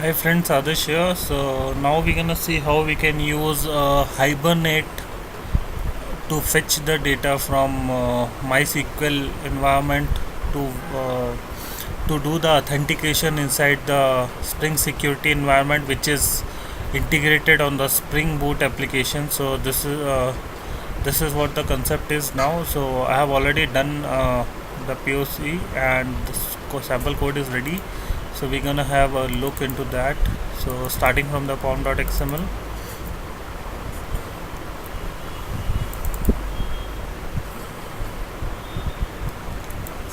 Hi friends, Adarsh here. So now we're gonna see how we can use Hibernate to fetch the data from MySQL environment to uh, to do the authentication inside the Spring Security environment, which is integrated on the SpringBoot application. So this is what the concept is now. So I have already done the POC and the sample code is ready. So we're gonna have a look into that. So starting from the pom.xml.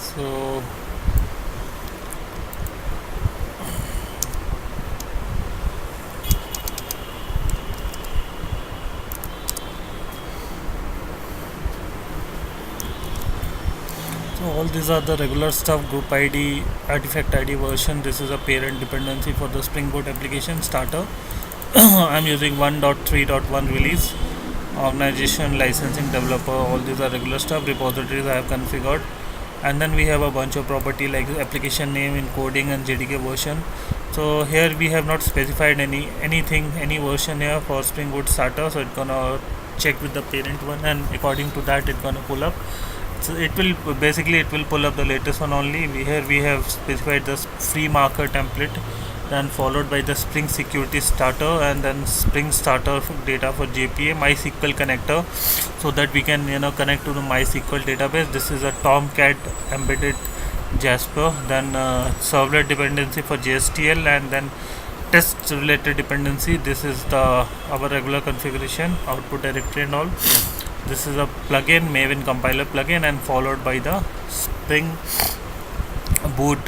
So all these are the regular stuff: group ID, artifact ID version. This is a parent dependency for the Spring Boot application starter. I'm using 1.3.1 release. Organization, licensing, developer, all these are regular stuff. Repositories I have configured, and then we have a bunch of property like application name, encoding, and JDK version. So here we have not specified any version here for Spring Boot starter. So it's gonna check with the parent one, and according to that it's gonna pull up. So it will pull up the latest one only. Here we have specified the free marker template, then followed by the Spring Security starter, and then Spring starter data for JPA MySQL connector, so that we can connect to the MySQL database. This is a Tomcat embedded Jasper, then servlet dependency for JSTL, and then test related dependency. This is the our regular configuration, output directory and all. This is a plugin, Maven compiler plugin, and followed by the Spring Boot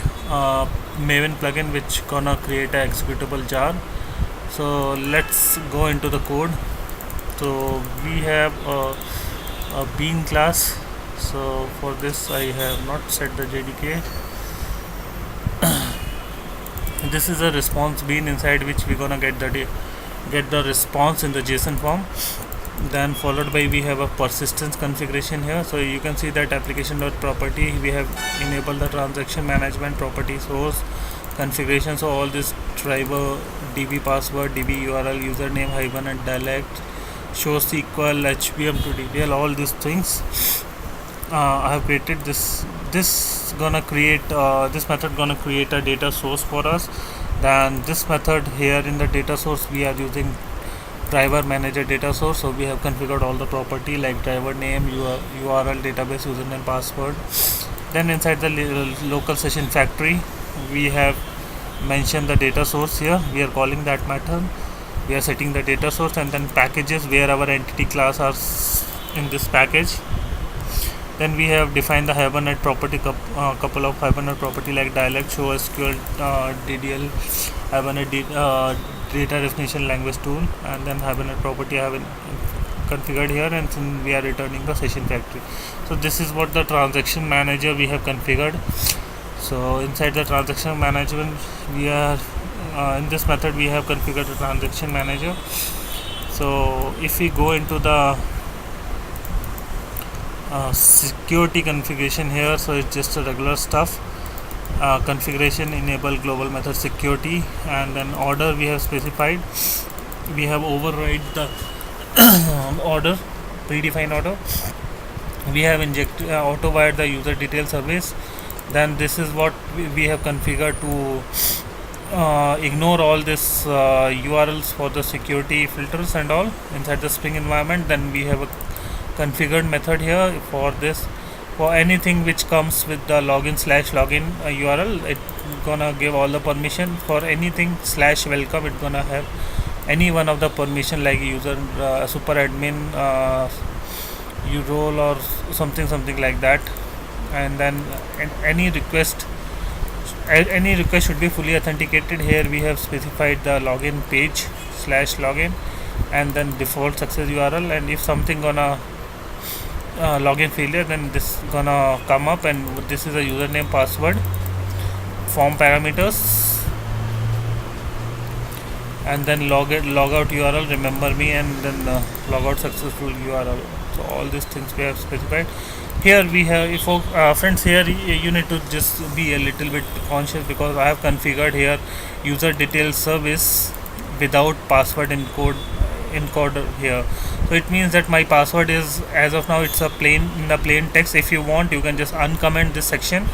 Maven plugin, which gonna create a executable jar. So let's go into the code. So we have a bean class. So for this I have not set the JDK. This is a response bean, inside which we're gonna get the response in the JSON form. Then followed by we have a persistence configuration here. So you can see that application.property, we have enabled the transaction management property source configuration. So all this driver, db password, db url, username, Hibernate dialect, show SQL, HBM to DDL, all these things I have created. This gonna create this method gonna create a data source for us. Then this method here in the data source, we are using driver manager data source. So we have configured all the property like driver name, url, database, username, password. Then inside the local session factory, we have mentioned the data source here. We are calling that method. We are setting the data source, and then packages where our entity class are in this package. Then we have defined the Hibernate property, couple of Hibernate property like dialect, show SQL, DDL, Hibernate data definition language tool, and then Hibernate property I have configured here, and we are returning the session factory. So this is what the transaction manager we have configured. So inside the transaction management, we are in this method we have configured the transaction manager. So if we go into the security configuration here, so it's just a regular stuff. Configuration, enable global method security, and then order we have specified. We have override the order, predefined order. We have injected auto wired the user detail service. Then this is what we have configured to ignore all this URLs for the security filters and all inside the Spring environment. Then we have a configured method here for this. For anything which comes with the login/login URL, it gonna give all the permission. For anything /welcome, it gonna have any one of the permission like user, super admin, you role, or something like that. And then any request should be fully authenticated. Here we have specified the login page /login, and then default success URL. And if something gonna login failure, then this gonna come up, and this is a username, password, form parameters, and then log out URL, remember me, and then log out successful URL. So all these things we have specified. Here we have, if friends, here you need to just be a little bit conscious, because I have configured here user detail service without password encoder here. So it means that my password is, as of now, it's a plain, in the plain text. If you want, you can just uncomment this section,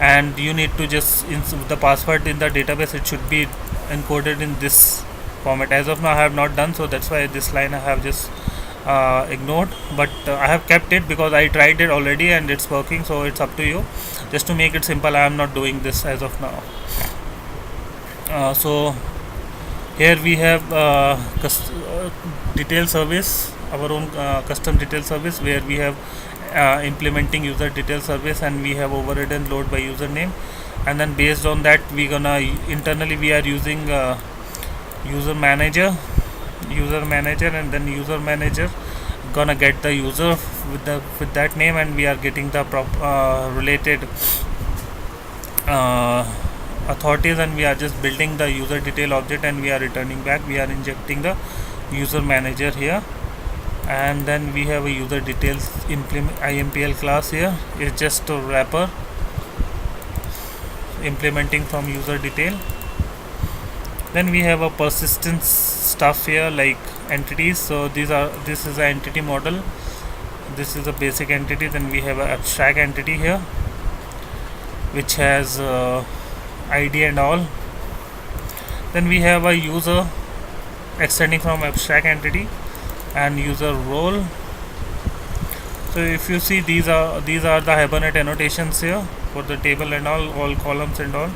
and you need to just the password in the database, it should be encoded in this format. As of now, I have not done so, that's why this line I have just ignored, but I have kept it because I tried it already and it's working. So it's up to you. Just to make it simple, I am not doing this as of now. So here we have detail service, our own custom detail service, where we have implementing user detail service, and we have overridden load by username, and then based on that we gonna internally we are using user manager, and then user manager gonna get the user with that name, and we are getting the related authorities, and we are just building the user detail object, and we are returning back. We are injecting the user manager here, and then we have a user details IMPL class here. It's just a wrapper implementing from user detail. Then we have a persistence stuff here, like entities. So this is an entity model, this is a basic entity. Then we have an abstract entity here, which has ID and all. Then we have a user extending from abstract entity, and user role. So if you see, these are the Hibernate annotations here for the table and all columns and all.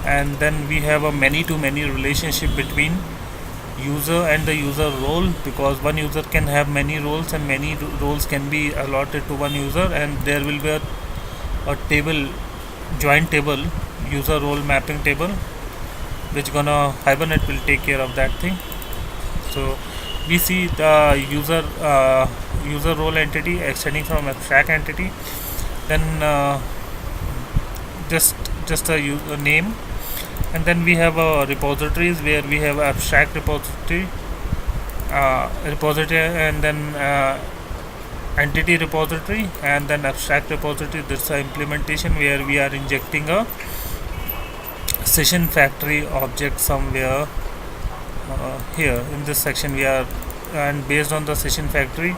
And then we have a many to many relationship between user and the user role, because one user can have many roles, and many roles can be allotted to one user, and there will be a table, joint table, user role mapping table, which gonna Hibernate will take care of that thing. So we see the user role entity extending from abstract entity. Then just a user name, and then we have repositories, where we have abstract repository, and then entity repository, and then abstract repository. This is a implementation where we are injecting a session factory object somewhere here in this section. We are, and based on the session factory,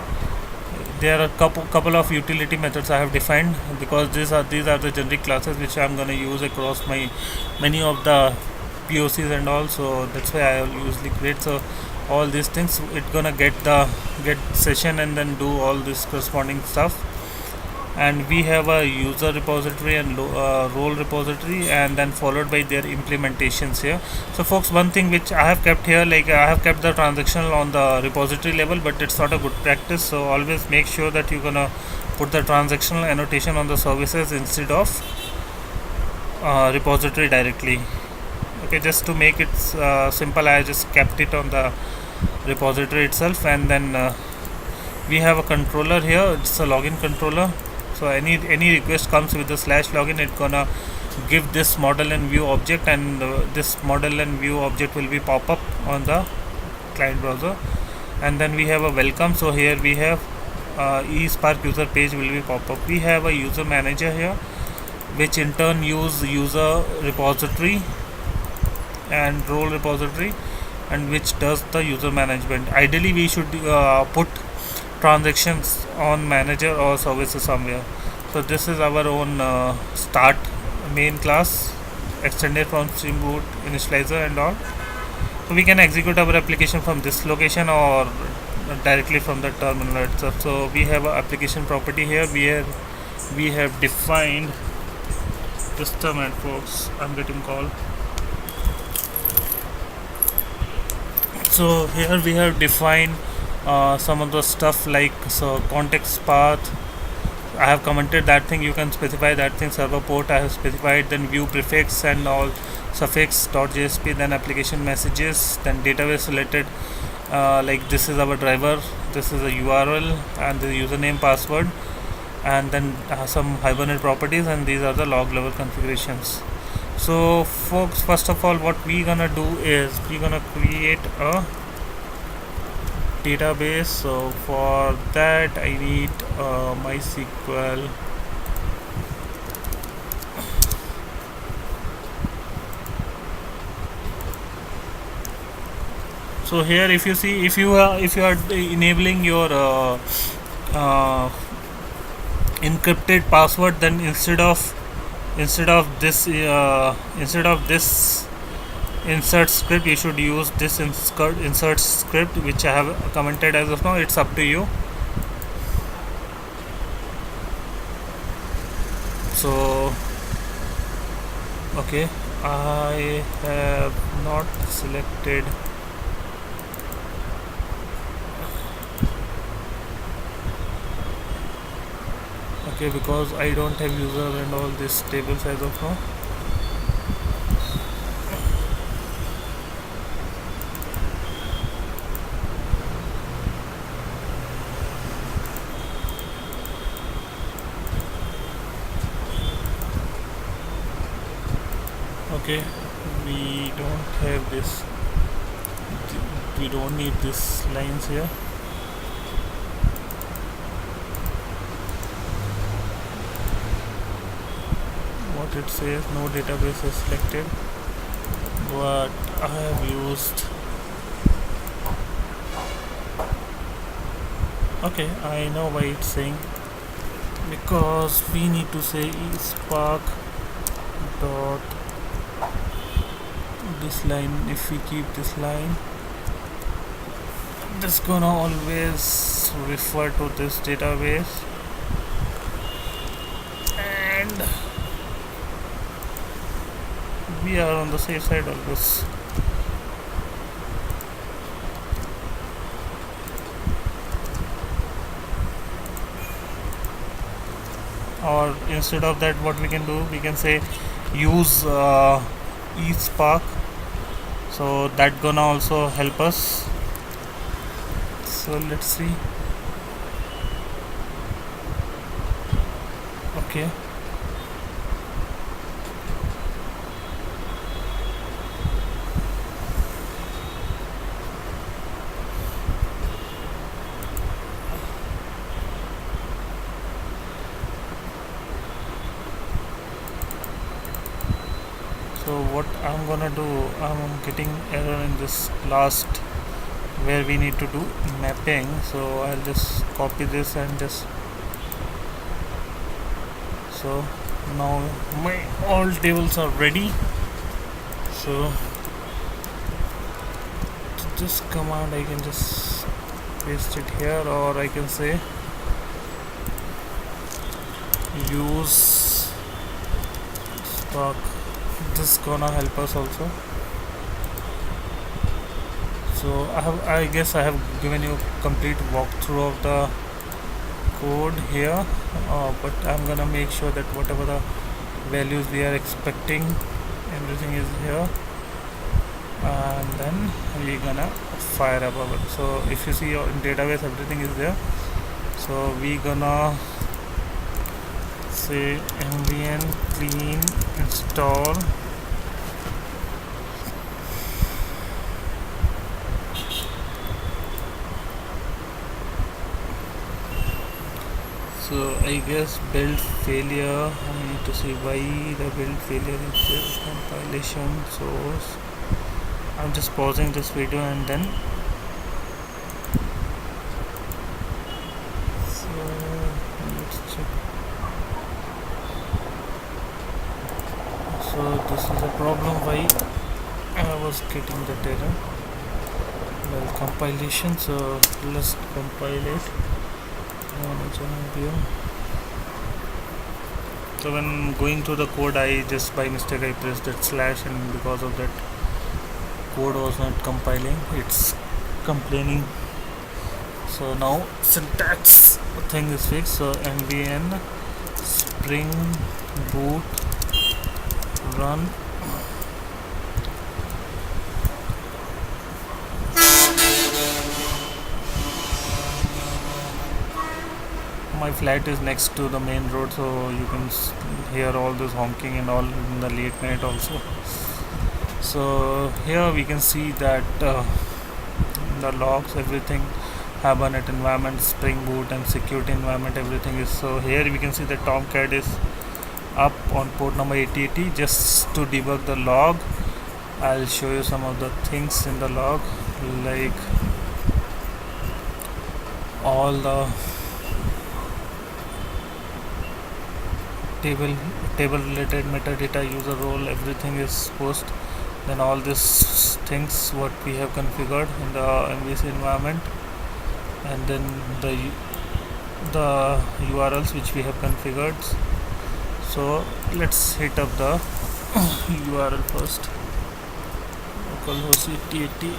there are couple of utility methods I have defined, because these are the generic classes which I am going to use across my many of the POCs and all. So that's why I will usually create. So all these things, it gonna get session and then do all this corresponding stuff. And we have a user repository and role repository, and then followed by their implementations here. So folks, one thing which I have kept here, like I have kept the transactional on the repository level, but it's not a good practice. So always make sure that you're gonna put the transactional annotation on the services instead of repository directly. Okay, just to make it simple, I just kept it on the repository itself. And then we have a controller here, it's a login controller. So any request comes with the /login, it's gonna give this model and view object, and this model and view object will be pop up on the client browser. And then we have a welcome. So here we have ESpark user page will be pop up. We have a user manager here, which in turn use user repository and role repository, and which does the user management. Ideally we should put transactions on manager or services somewhere. So this is our own start main class, extended from SpringBoot initializer and all. So we can execute our application from this location or directly from the terminal itself. So we have an application property here where we have defined, just a minute folks, I'm getting call. So here we have defined some of the stuff, like so context path, I have commented that thing, you can specify that thing. Server port I have specified, then view prefix and all suffix.jsp, then application messages, then database related, like this is our driver, this is a URL and the username, password, and then some Hibernate properties, and these are the log level configurations. So folks, first of all what we gonna do is we gonna create a database. So for that I need MySQL. So here, if you see, if you are enabling your encrypted password, then instead of this insert script, you should use this insert script, which I have commented as of now. It's up to you. So okay, I have not selected. Okay, because I don't have user and all these tables as of now. Okay, we don't have this, we don't need these lines here. What it says, no database is selected, but I have used. Okay, I know why it's saying, because we need to say ESpark dot this line. If we keep this line, this gonna always refer to this database, and we are on the safe side always. Or instead of that, what we can do, we can say use ESpark, so that gonna also help us. So let's see. Okay, so what I'm gonna do, I'm getting error in this last where we need to do mapping. So I'll just copy this and just, so now my all tables are ready. So this command I can just paste it here, or I can say use Spark. This gonna help us also. So I guess I have given you a complete walkthrough of the code here, but I'm gonna make sure that whatever the values we are expecting, everything is here, and then we're gonna fire up our. So if you see your database, everything is there. So we gonna say mvn clean install So I guess build failure, I need to see why the build failure is this compilation source. I'm just pausing this video and then so let's check. So this is a problem why I was getting the error. Well, compilation, so let's compile it. So when going through the code, I just by mistake I pressed that slash, and because of that code was not compiling, it's complaining. So now syntax thing is fixed. So mvn SpringBoot run my flat is next to the main road, so you can hear all this honking and all in the late night also. So here we can see that the logs, everything, Hibernate environment, SpringBoot and security environment, everything is. So here we can see that Tomcat is up on port number 8080. Just to debug the log, I'll show you some of the things in the log, like all the table related metadata, user role, everything is post. Then all these things what we have configured in the MVC environment, and then the URLs which we have configured. So let's hit up the URL first. Localhost 8080.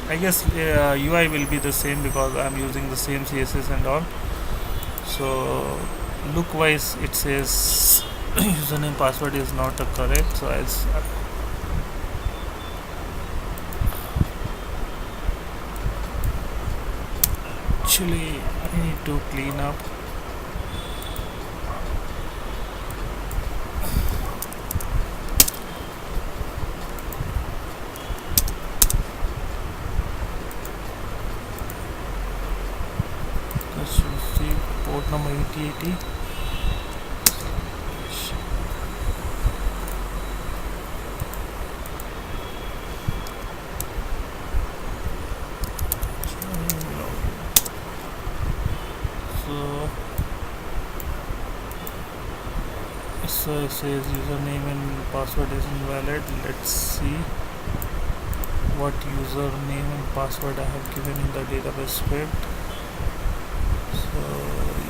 I guess UI will be the same because I'm using the same CSS and all. So look wise it says username password is not correct, so actually I need to clean up. Let's see port number 8080. So it says username and password is invalid. Let's see what username and password I have given in the database script. So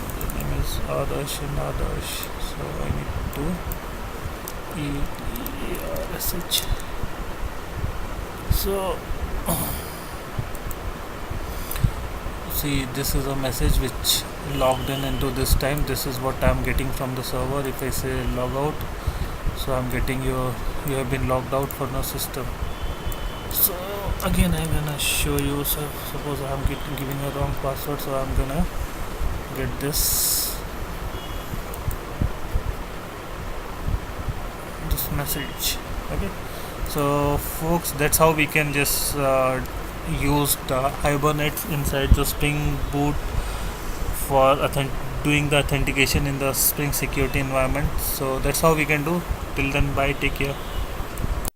username is Adarsh and Adarsh. So I need to ESpark. So see, this is a message which logged in into this time. This is what I'm getting from the server. If I say log out, so I'm getting you have been logged out for no system. So again I'm gonna show you. So suppose I'm giving a wrong password, so I'm gonna get this message. Okay, so folks, that's how we can just use the Hibernate inside the SpringBoot for doing the authentication in the Spring security environment. So that's how we can do. Till then, bye, take care.